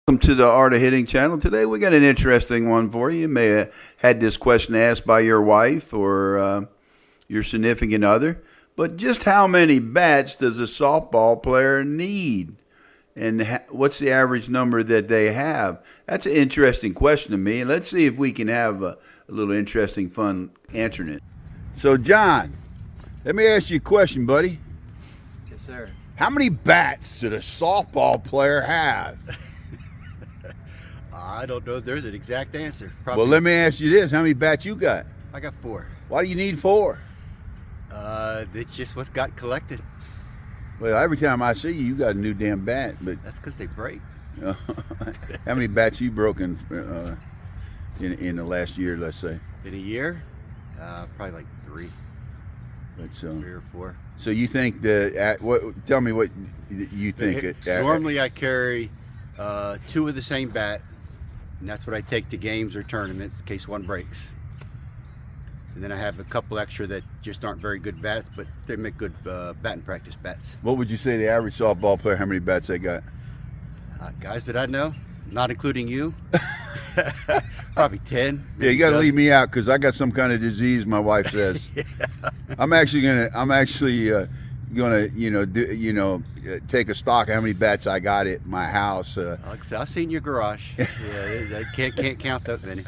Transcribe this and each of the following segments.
Welcome to the Art of Hitting channel. Today we got an interesting one for you. You may have had this question asked by your wife or your significant other. But just how many bats does a softball player need? And what's the average number that they have? That's an interesting question to me. And let's see if we can have a little interesting fun answering it. So, John, let me ask you a question, buddy. Yes, sir. How many bats did a softball player have? I don't know if there's an exact answer. Probably. Well, let me ask you this. How many bats you got? I got 4. Why do you need 4? It's just what got collected. Well, every time I see you, you got a new damn bat. But That's because they break. how many bats you broken in the last year, let's say? In a year, probably like 3. But, 3 or 4. So you think tell me what you think. Normally I carry 2 of the same bat, and that's what I take to games or tournaments in case one breaks. And then I have a couple extra that just aren't very good bats, but they make good batting practice bats. What would you say the average softball player, how many bats they got? Guys that I know, not including you, probably 10. Yeah, you got to leave me out because I got some kind of disease. My wife says. Yeah. I'm actually gonna take a stock of how many bats I got at my house. I've seen your garage. Yeah, I can't count that many.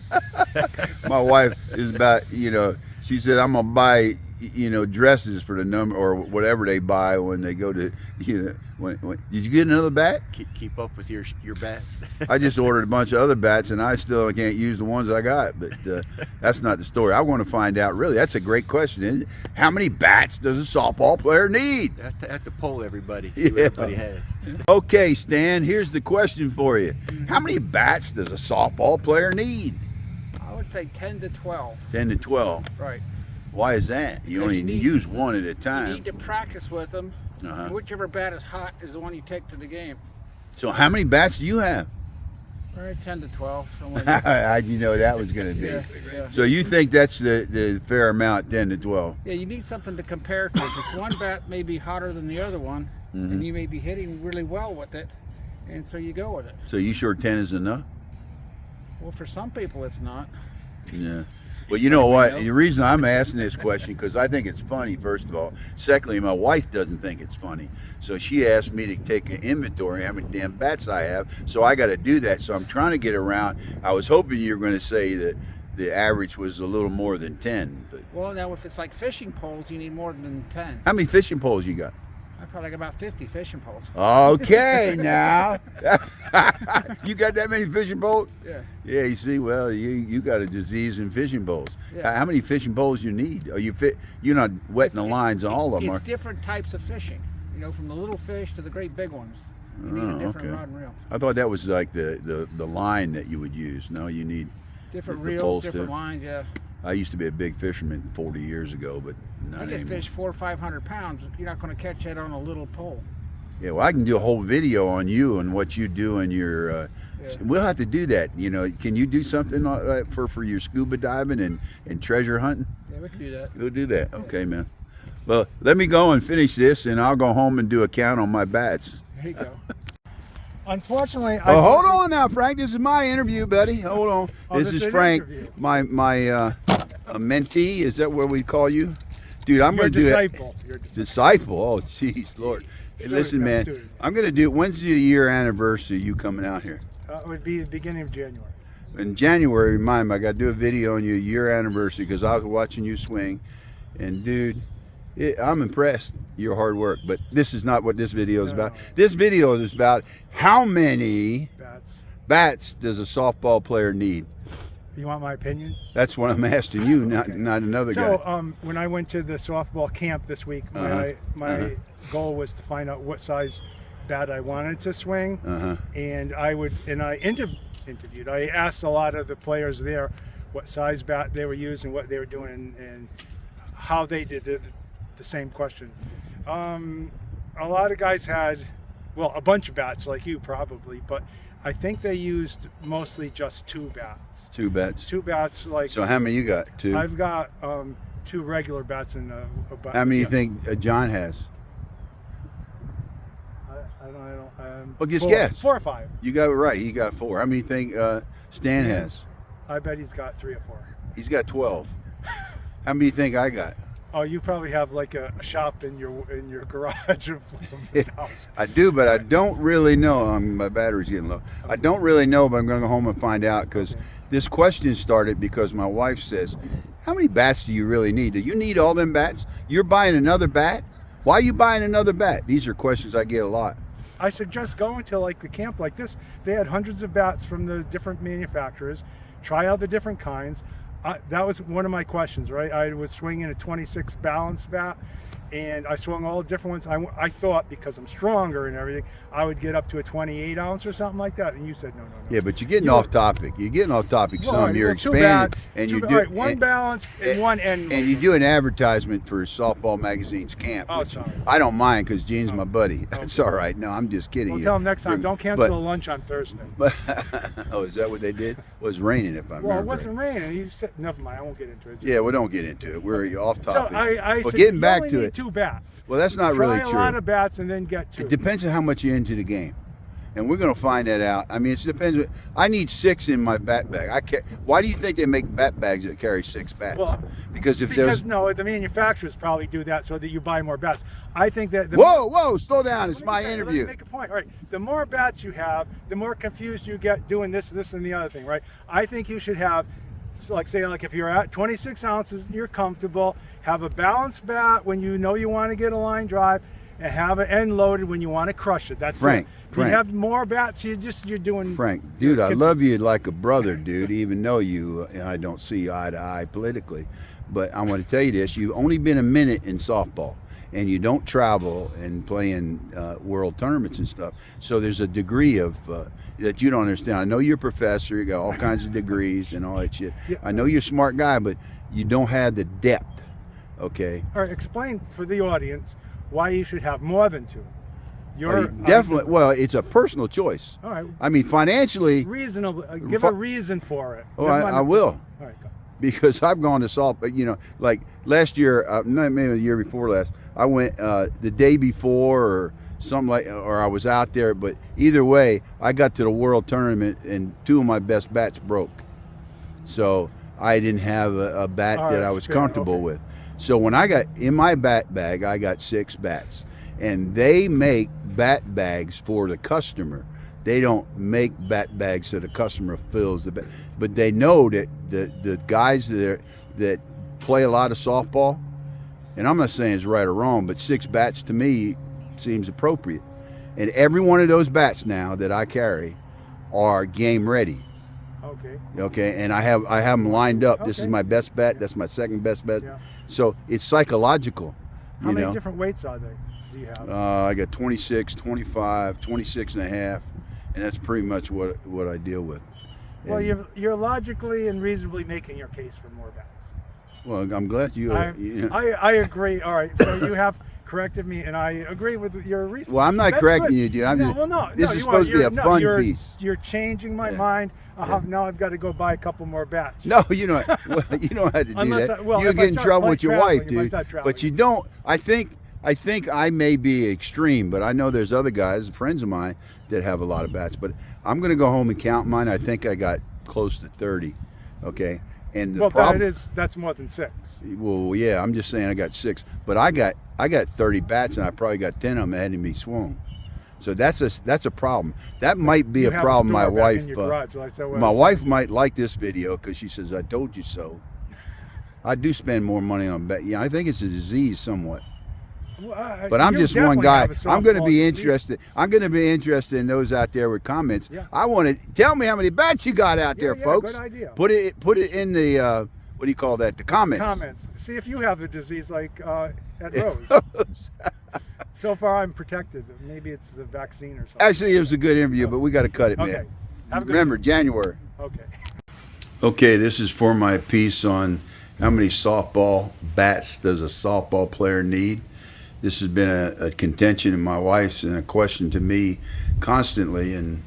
My wife is about, she said I'm gonna buy, dresses for the number or whatever they buy when they go to, when did you get another bat? Keep up with your bats. I just ordered a bunch of other bats and I still can't use the ones I got, but that's not the story. I want to find out, really. That's a great question. How many bats does a softball player need? I have to poll everybody, see what everybody has. Okay, Stan, here's the question for you. How many bats does a softball player need? I would say 10 to 12. 10 to 12. Right. Why is that? You only use one at a time. You need to practice with them. Whichever bat is hot is the one you take to the game. So how many bats do you have? Right, 10 to 12. How'd you know that was going to be? Yeah. So you think that's the fair amount, 10 to 12? Yeah, you need something to compare to. Because one bat may be hotter than the other one, and you may be hitting really well with it, and so you go with it. So you sure 10 is enough? Well, for some people it's not. Yeah. Well, you know what? The reason I'm asking this question, because I think it's funny, first of all. Secondly, my wife doesn't think it's funny. So she asked me to take an inventory of how many damn bats I have. So I got to do that. So I'm trying to get around. I was hoping you were going to say that the average was a little more than 10. But well, now if it's like fishing poles, you need more than 10. How many fishing poles you got? I probably got about 50 fishing poles. Okay, now. You got that many fishing poles? Yeah. Yeah, you see, well, you got a disease in fishing poles. Yeah. How many fishing poles you need? Are you're not wetting the lines on all of them, It's different types of fishing. From the little fish to the great big ones. You need a different rod and reel. I thought that was like the line that you would use. No, you need different reels, different lines, yeah. I used to be a big fisherman 40 years ago, but not anymore. I get fish 400 or 500 pounds. You're not going to catch that on a little pole. Yeah, well, I can do a whole video on you and what you do in your. We'll have to do that. Can you do something like for your scuba diving and treasure hunting? Yeah, we can do that. We'll do that. Okay, man. Well, let me go and finish this, and I'll go home and do a count on my bats. There you go. Unfortunately, hold on now, Frank. This is my interview, buddy. Hold on. This is Frank, interview. my mentee. Is that what we call you, dude? I'm going to do it. Your Disciple. Oh, jeez, Lord. Hey, listen, man. Student. I'm going to do it. When's the year anniversary of you coming out here? It would be the beginning of January. In January, remind me, I got to do a video on your year anniversary because I was watching you swing, and dude, I'm impressed. Your hard work, but this is not what this video is about. This video is about how many bats does a softball player need. You want my opinion? That's what I'm asking you, not another guy. So when I went to the softball camp this week, my goal was to find out what size bat I wanted to swing, and I interviewed. I asked a lot of the players there what size bat they were using, what they were doing, and how they did the same question. A lot of guys had, well, a bunch of bats like you probably, but I think they used mostly just 2 bats. 2 bats? 2 bats. So how many you got? 2? I've got 2 regular bats and a bat. How many you think John has? I Well, just four, guess. 4 or 5. You got it right. You got 4. How many you think Stan has? I bet he's got 3 or 4. He's got 12. How many you think I got? Oh, you probably have like a shop in your garage of the house. I do, but I don't really know. My battery's getting low. I don't really know, but I'm going to go home and find out, because this question started because my wife says, how many bats do you really need? Do you need all them bats? You're buying another bat? Why are you buying another bat? These are questions I get a lot. I suggest going to like the camp like this. They had hundreds of bats from the different manufacturers. Try out the different kinds. That was one of my questions, right? I was swinging a 26 balance bat, and I swung all the different ones. I thought, because I'm stronger and everything, I would get up to a 28 ounce or something like that. And you said no. Yeah, but you're getting off topic. You're getting off topic some. You're two expanding, bats, and two, you do all right, one balanced and one end. And you do an advertisement for Softball Magazine's camp. Oh, which sorry. I don't mind, because Gene's my buddy. That's all right. No, I'm just kidding. Well, you. tell them next time, don't cancel the lunch on Thursday. But oh, is that what they did? It was raining, if I remember. Well, it wasn't right. raining. He said, never mind. I won't get into it. Yeah, well, don't get into it. We're off So topic. I but said, getting you back only to need it. 2 bats. Well, that's not really Try true. a lot of bats and then get 2. It depends on how much you're into the game, and we're going to find that out. I mean, it depends. I need 6 in my bat bag. Why do you think they make bat bags that carry 6 bats? Well, because no, the manufacturers probably do that so that you buy more bats. I think that. Whoa, slow down! It's my Let me interview. make a point. All right, the more bats you have, the more confused you get doing this, and the other thing. Right? I think you should have, like, say, like if you're at 26 ounces, you're comfortable. Have a balanced bat when you know you want to get a line drive, and have an end loaded when you want to crush it. That's Frank, it. If Frank. you have more bats, you're doing. Frank, dude, I love you like a brother, dude. Even though I don't see eye to eye politically, but I want to tell you this: you've only been a minute in softball, and you don't travel and play in world tournaments and stuff. So there's a degree of that you don't understand. I know you're a professor, you got all kinds of degrees and all that shit. Yeah. I know you're a smart guy, but you don't have the depth. Okay. All right, explain for the audience why you should have more than 2. Well, definitely. Well, it's a personal choice. All right. I mean, financially. Reasonable. Give a reason for it. Oh, Never mind I will. All right, go. Because I've gone to softball, like last year, maybe the year before last, I went the day before or something or I was out there, but either way, I got to the world tournament and 2 of my best bats broke. So I didn't have a bat that I was comfortable with. So when I got in my bat bag, I got 6 bats, and they make bat bags for the customer. They don't make bat bags so the customer fills the bat. But they know that the guys that play a lot of softball, and I'm not saying it's right or wrong, but 6 bats to me seems appropriate. And every one of those bats now that I carry are game ready. Okay. Okay, and I have them lined up. This is Okay. my best bet. That's my second best bet. Yeah. So it's psychological. How many different weights are there? Do you have? I got 26, 25, 26 and a half, and that's pretty much what I deal with. Well, And- you're logically and reasonably making your case for more bats. Well, I'm glad you. I agree. All right, so you have corrected me, and I agree with your reason. Well, I'm not That's correcting good. you, dude. I'm no, just, well, no, this no, is you supposed to be a fun piece. You're changing my Yeah. mind. Yeah. Now I've got to go buy a couple more bats. No, you don't. Well, you don't have to do Unless that. I- well, you if I get in start trouble with your traveling, wife, if I dude. start traveling. But you don't. I think I may be extreme, but I know there's other guys, friends of mine, that have a lot of bats. But I'm going to go home and count mine. I think I got close to 30. Okay. And the Well, problem, that's more than 6. well, yeah, I'm just saying I got 6, but I got 30 bats, and I probably got 10 of them that hadn't been swung. So that's a problem. That might be You a have problem. store My back wife, in your garage, like that was- my wife might like this video because she says, "I told you so." I do spend more money on bat. Yeah, I think it's a disease somewhat. Well, But I'm you just one definitely guy. have a I'm going to softball be disease. interested. I'm going to be interested in those out there with comments. Yeah. I want to tell me how many bats you got out there, Yeah, folks. good idea. Put it in the what do you call that? The comments. Comments. See if you have the disease like Ed Rose. So far, I'm protected. Maybe it's the vaccine or something. Actually, it was a good interview, but we got to cut it, Okay. man. Have a good Remember, January. Okay. Okay, this is for my piece on how many softball bats does a softball player need. This has been a contention in my wife's and a question to me constantly, and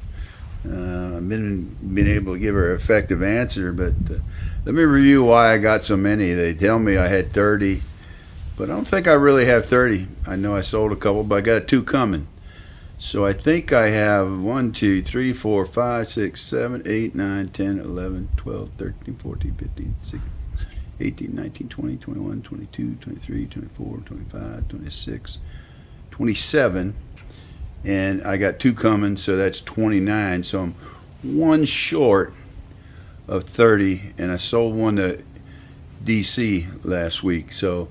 I've been able to give her an effective answer. But let me review why I got so many. They tell me I had 30, but I don't think I really have 30. I know I sold a couple, but I got 2 coming. So I think I have 1, 2, 3, 4, 5, 6, 7, 8, 9, 10, 11, 12, 13, 14, 15, 16, 18, 19, 20, 21, 22, 23, 24, 25, 26, 27. And I got 2 coming, so that's 29. So I'm 1 short of 30, and I sold one to DC last week. So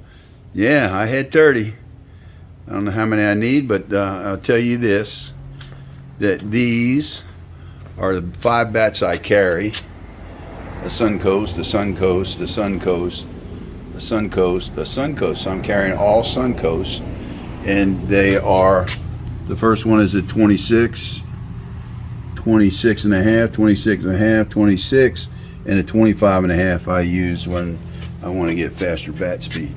yeah, I had 30. I don't know how many I need, but I'll tell you this, that these are the 5 bats I carry. The Suncoast, the Suncoast, the Suncoast, the Suncoast, the Suncoast. So I'm carrying all Suncoast, and they are, the first one is a 26, 26 and a half, 26 and a half, 26, and a 25 and a half I use when I want to get faster bat speed.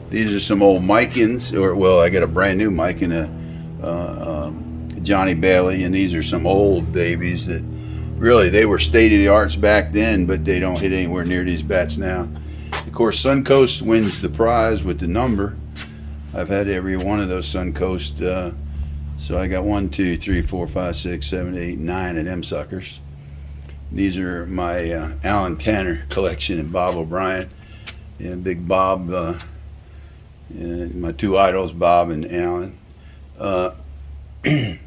These are some old Micans, or well, I got a brand new mic and a Johnny Bailey, and these are some old babies that really, they were state of the arts back then, but they don't hit anywhere near these bats now. Of course, Suncoast wins the prize with the number. I've had every one of those Suncoast, so I got 1, 2, 3, 4, 5, 6, 7, 8, 9 of them suckers. These are my Alan Tanner collection and Bob O'Brien, and Big Bob. My 2 idols, Bob and Alan. They're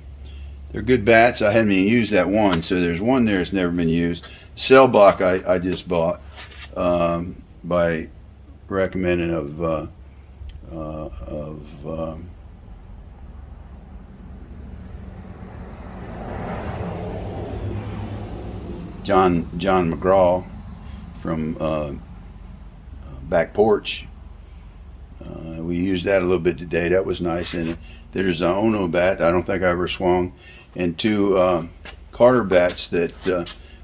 good bats. I hadn't even used that one, so there's one there that's never been used. Cell block I just bought by recommending of John McGraw from Back Porch. We used that a little bit today. That was nice. And there's an Ono bat I don't think I ever swung, and 2 Carter bats that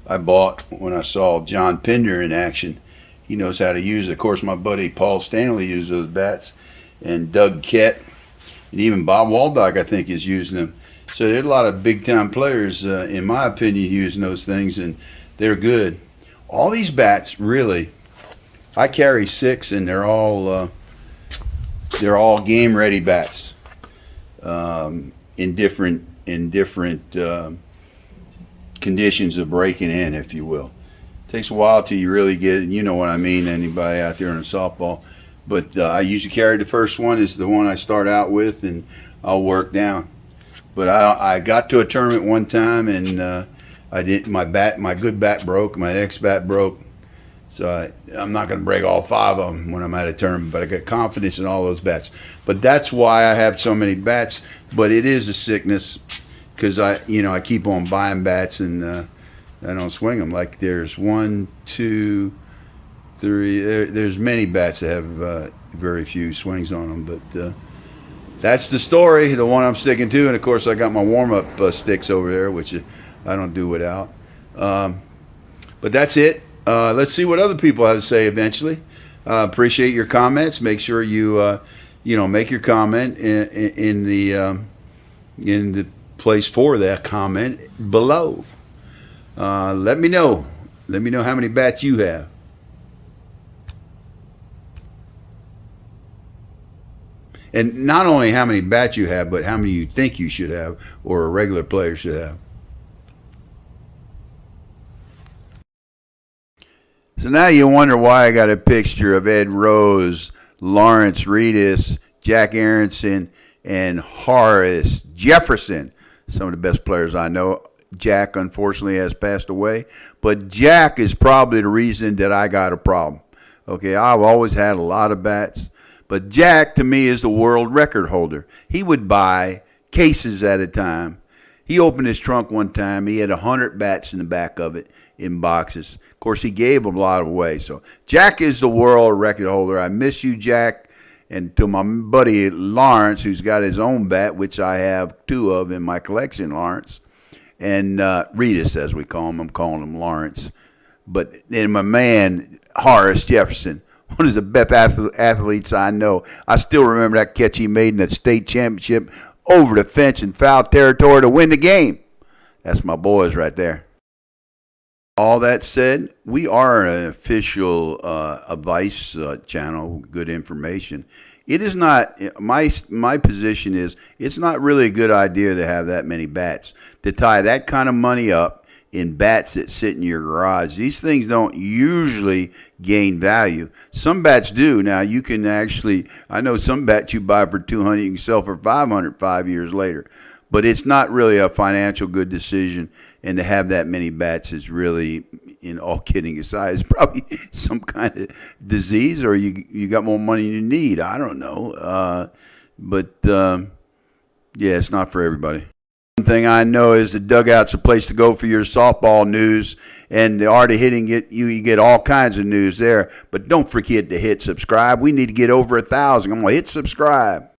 I bought when I saw John Pinder in action. He knows how to use it. Of course, my buddy Paul Stanley used those bats, and Doug Kett, and even Bob Waldock I think is using them. So there's a lot of big-time players, in my opinion, using those things, and they're good. All these bats, really, I carry 6, and they're all game ready bats, in different conditions of breaking in, if you will. It takes a while till you really get it. You know what I mean, anybody out there in a softball. But I usually carry the first one is the one I start out with, and I'll work down. But I got to a tournament one time, and I didn't. My good bat broke. My next bat broke. So I'm not going to break all 5 of them when I'm at a tournament, but I got confidence in all those bats. But that's why I have so many bats. But it is a sickness because I keep on buying bats, and I don't swing them. Like there's 1, 2, 3. There's many bats that have very few swings on them. But that's the story, the one I'm sticking to. And of course, I got my warm-up sticks over there, which I don't do without. But that's it. Let's see what other people have to say eventually. Appreciate your comments. Make sure you make your comment in the place for that comment below. Let me know. Let me know how many bats you have. And not only how many bats you have, but how many you think you should have or a regular player should have. So now you wonder why I got a picture of Ed Rose, Lawrence Reedus, Jack Aronson, and Horace Jefferson, some of the best players I know. Jack, unfortunately, has passed away, but Jack is probably the reason that I got a problem. Okay, I've always had a lot of bats, but Jack, to me, is the world record holder. He would buy cases at a time. He opened his trunk one time. He had 100 bats in the back of it in boxes. Of course, he gave them a lot away. So Jack is the world record holder. I miss you, Jack. And to my buddy Lawrence, who's got his own bat, which I have 2 of in my collection, Lawrence. And Reedus, as we call him. I'm calling him Lawrence. But then my man, Horace Jefferson, one of the best athletes I know. I still remember that catch he made in the state championship over the fence in foul territory to win the game. That's my boys right there. All that said, we are an official advice channel, good information. it is not my position is it's not really a good idea to have that many bats, to tie that kind of money up in bats that sit in your garage. These things don't usually gain value. Some bats do. Now you can actually, I know some bats you buy for $200 you can sell for $500 5 years later, but it's not really a financial good decision. And to have that many bats is really, in all kidding aside, it's probably some kind of disease, or you got more money than you need. I don't know, but yeah, it's not for everybody. One thing I know is the dugout's a place to go for your softball news, and the Art of Hitting, you get all kinds of news there. But don't forget to hit subscribe. We need to get over 1,000. I'm gonna hit subscribe.